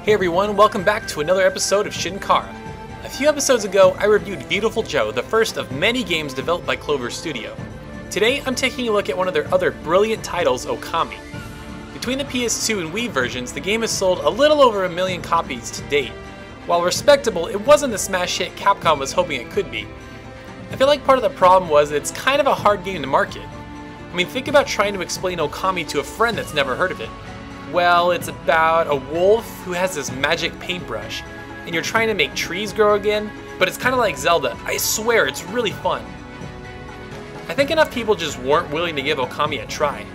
Hey everyone, welcome back to another episode of Shinkara. A few episodes ago, I reviewed Beautiful Joe, the first of many games developed by Clover Studio. Today, I'm taking a look at one of their other brilliant titles, Okami. Between the PS2 and Wii versions, the game has sold a little over 1 million copies to date. While respectable, it wasn't the smash hit Capcom was hoping it could be. I feel like part of the problem was that it's kind of a hard game to market. I mean, think about trying to explain Okami to a friend that's never heard of it. Well, it's about a wolf who has this magic paintbrush, and you're trying to make trees grow again, but it's kind of like Zelda. I swear, it's really fun. I think enough people just weren't willing to give Okami a try.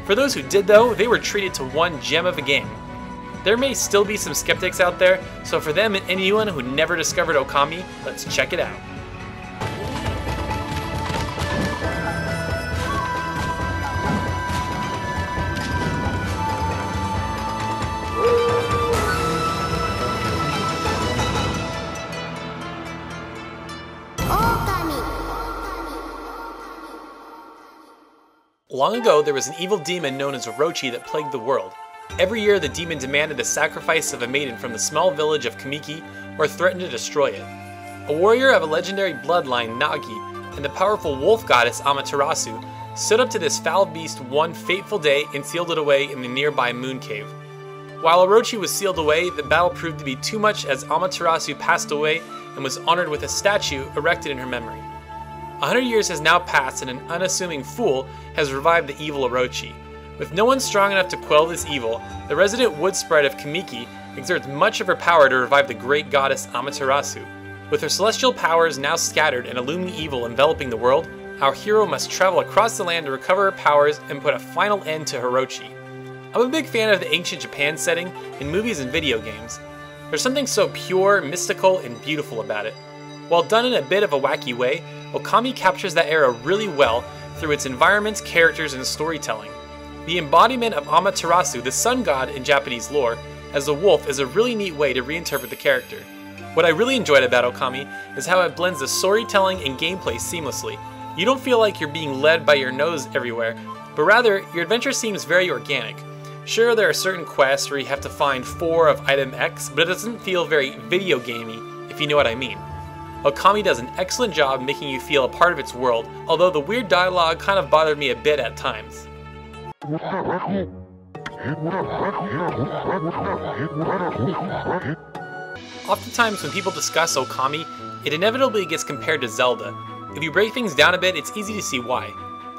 For those who did though, they were treated to one gem of a game. There may still be some skeptics out there, so for them and anyone who never discovered Okami, let's check it out. Long ago, there was an evil demon known as Orochi that plagued the world. Every year, the demon demanded the sacrifice of a maiden from the small village of Kamiki, or threatened to destroy it. A warrior of a legendary bloodline, Nagi, and the powerful wolf goddess Amaterasu stood up to this foul beast one fateful day and sealed it away in the nearby moon cave. While Orochi was sealed away, the battle proved to be too much as Amaterasu passed away and was honored with a statue erected in her memory. 100 years has now passed and an unassuming fool has revived the evil Orochi. With no one strong enough to quell this evil, the resident wood sprite of Kamiki exerts much of her power to revive the great goddess Amaterasu. With her celestial powers now scattered and a looming evil enveloping the world, our hero must travel across the land to recover her powers and put a final end to Orochi. I'm a big fan of the ancient Japan setting in movies and video games. There's something so pure, mystical, and beautiful about it. While done in a bit of a wacky way, Okami captures that era really well through its environments, characters, and storytelling. The embodiment of Amaterasu, the sun god in Japanese lore, as a wolf is a really neat way to reinterpret the character. What I really enjoyed about Okami is how it blends the storytelling and gameplay seamlessly. You don't feel like you're being led by your nose everywhere, but rather, your adventure seems very organic. Sure, there are certain quests where you have to find 4 of item X, but it doesn't feel very video gamey, if you know what I mean. Okami does an excellent job making you feel a part of its world, although the weird dialogue kind of bothered me a bit at times. Oftentimes when people discuss Okami, it inevitably gets compared to Zelda. If you break things down a bit, it's easy to see why.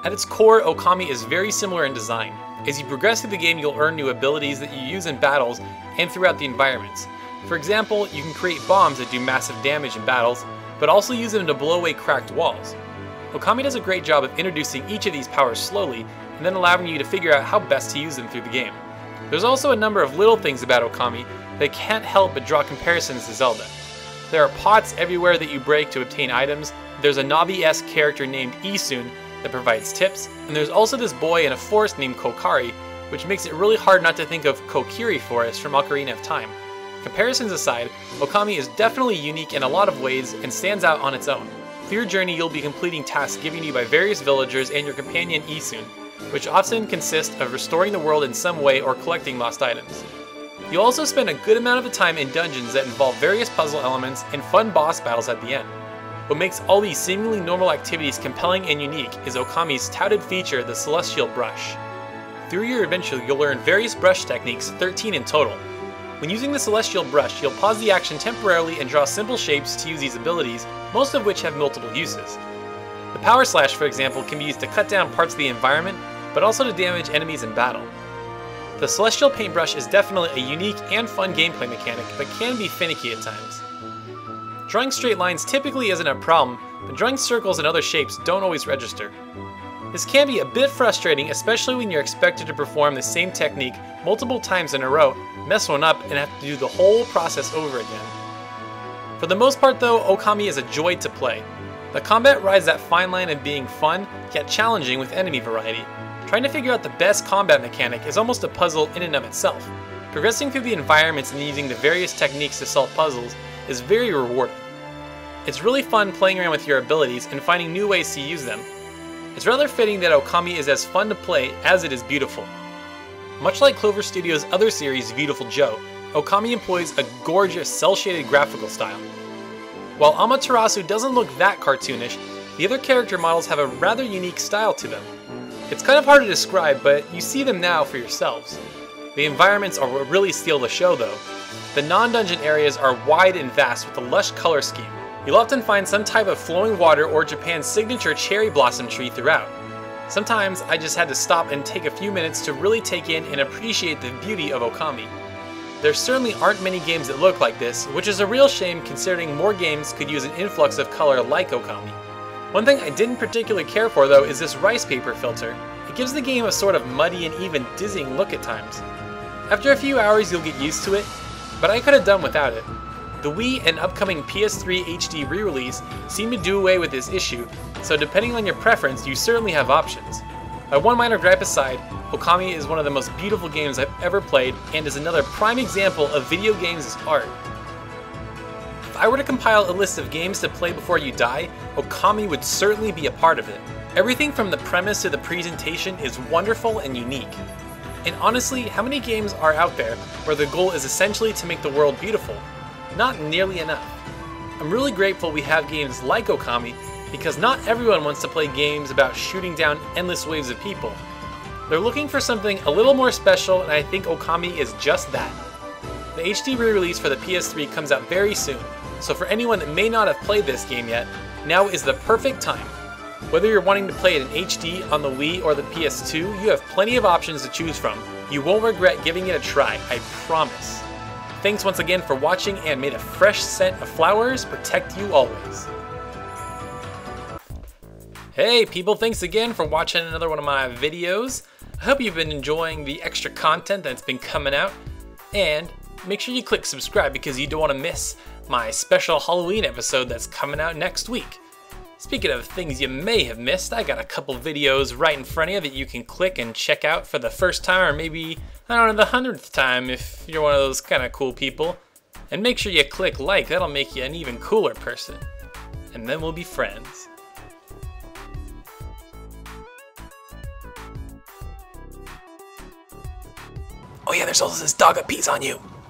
At its core, Okami is very similar in design. As you progress through the game, you'll earn new abilities that you use in battles and throughout the environments. For example, you can create bombs that do massive damage in battles, but also use them to blow away cracked walls. Okami does a great job of introducing each of these powers slowly, and then allowing you to figure out how best to use them through the game. There's also a number of little things about Okami that can't help but draw comparisons to Zelda. There are pots everywhere that you break to obtain items, there's a Navi-esque character named Isun that provides tips, and there's also this boy in a forest named Kokari, which makes it really hard not to think of Kokiri Forest from Ocarina of Time. Comparisons aside, Okami is definitely unique in a lot of ways and stands out on its own. Through your journey, you'll be completing tasks given you by various villagers and your companion Isun, which often consist of restoring the world in some way or collecting lost items. You'll also spend a good amount of the time in dungeons that involve various puzzle elements and fun boss battles at the end. What makes all these seemingly normal activities compelling and unique is Okami's touted feature, the Celestial Brush. Through your adventure, you'll learn various brush techniques, 13 in total. When using the Celestial Brush, you'll pause the action temporarily and draw simple shapes to use these abilities, most of which have multiple uses. The Power Slash, for example, can be used to cut down parts of the environment, but also to damage enemies in battle. The Celestial Paintbrush is definitely a unique and fun gameplay mechanic, but can be finicky at times. Drawing straight lines typically isn't a problem, but drawing circles and other shapes don't always register. This can be a bit frustrating, especially when you're expected to perform the same technique multiple times in a row, mess one up, and have to do the whole process over again. For the most part though, Okami is a joy to play. The combat rides that fine line of being fun, yet challenging with enemy variety. Trying to figure out the best combat mechanic is almost a puzzle in and of itself. Progressing through the environments and using the various techniques to solve puzzles is very rewarding. It's really fun playing around with your abilities and finding new ways to use them. It's rather fitting that Okami is as fun to play as it is beautiful. Much like Clover Studio's other series, Beautiful Joe, Okami employs a gorgeous cel-shaded graphical style. While Amaterasu doesn't look that cartoonish, the other character models have a rather unique style to them. It's kind of hard to describe, but you see them now for yourselves. The environments are what really steal the show though. The non-dungeon areas are wide and vast with a lush color scheme. You'll often find some type of flowing water or Japan's signature cherry blossom tree throughout. Sometimes I just had to stop and take a few minutes to really take in and appreciate the beauty of Okami. There certainly aren't many games that look like this, which is a real shame considering more games could use an influx of color like Okami. One thing I didn't particularly care for though is this rice paper filter. It gives the game a sort of muddy and even dizzying look at times. After a few hours you'll get used to it, but I could have done without it. The Wii and upcoming PS3 HD re-release seem to do away with this issue, so depending on your preference you certainly have options. My one minor gripe aside, Okami is one of the most beautiful games I've ever played and is another prime example of video games as art. If I were to compile a list of games to play before you die, Okami would certainly be a part of it. Everything from the premise to the presentation is wonderful and unique. And honestly, how many games are out there where the goal is essentially to make the world beautiful? Not nearly enough. I'm really grateful we have games like Okami because not everyone wants to play games about shooting down endless waves of people. They're looking for something a little more special and I think Okami is just that. The HD re-release for the PS3 comes out very soon, so for anyone that may not have played this game yet, now is the perfect time. Whether you're wanting to play it in HD on the Wii or the PS2, you have plenty of options to choose from. You won't regret giving it a try, I promise. Thanks once again for watching and may the fresh scent of flowers protect you always. Hey people, thanks again for watching another one of my videos. I hope you've been enjoying the extra content that's been coming out, and make sure you click subscribe because you don't want to miss my special Halloween episode that's coming out next week. Speaking of things you may have missed, I got a couple videos right in front of you that you can click and check out for the first time, or maybe, I don't know, the 100th time if you're one of those kind of cool people. And make sure you click like, that'll make you an even cooler person. And then we'll be friends. Oh yeah, there's also this dog that pees on you.